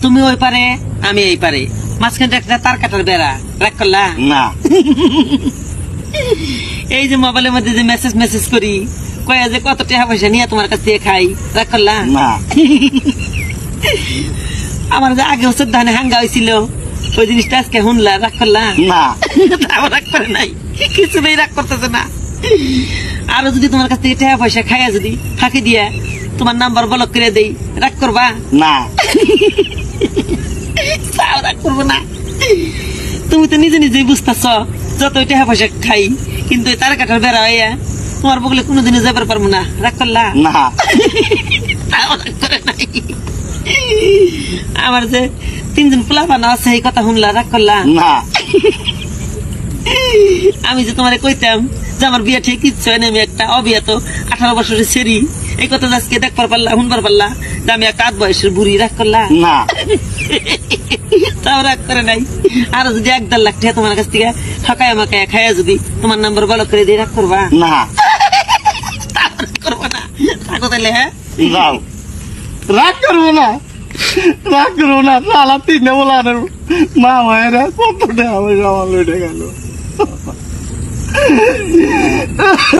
তুমি ওই পারে আমি এই পারে, মাঝখানে একটা তার কাটার বেড়া, রাগ করলা না। এই যে মোবাইলের মধ্যে যে মেসেজ করি, কয়া যে কত টাকা পয়সা নিয়ে তোমার কাছ থেকে খাই, রাগ করলা না। আমার যে আগে হচ্ছে ধানে হাঙ্গা হয়েছিল, ওই জিনিসটা আজকে শুনলা, রাগ করলা না। আমার রাগ করে নাই, কিছু নেই, রাগ করতেছে না। আরো যদি তোমার কাছ থেকে টাকা পয়সা খাইয়া যদি ফাঁকি দিয়া তোমার নাম্বার ব্লক করে দেই, রাগ করবা না। তাও রাগ করবো না। তুমি তো নিজে নিজেই বুঝতেছ যত টাকা পয়সা খাই, কিন্তু তার কাটার বেড়া হইয়া তোমার বগলে কোনোদিনও যাবার পারবো না, রাগ করলা না। তাও রাগ করে নাই। আমার যে 3 জন পোলাপান আছে, এই কথা শুনলা, রাগ করলা না। আমি যে তোমারে কইতাম যে আমার বিয়ে ঠিক কিচ্ছু হয় না, আমি একটা অবিয়াত 18 বছরের ছেড়ি, এই কথা আজকে দেখবার পারলা, শুনবার পারলা যে আমি একটা 8 বয়সের বুড়ি, রাগ করলা না। তাও রাগ করে নাই। আরো যদি 1-1.5 লাখ টাকা তোমার কাছ থেকে ঠকায় আমাকে খাইয়া যদি তোমার নাম্বার ব্লক করে দিয়ে, রাগ করবা না। তাও রাগ করবো না, থাকো তাহলে। হ্যাঁ, যাও। রাগ করবো না, রাগ করবো না। সালা 3 বলা মা মায়েরা কত টাকা পয়সা আমার লুটে গেল।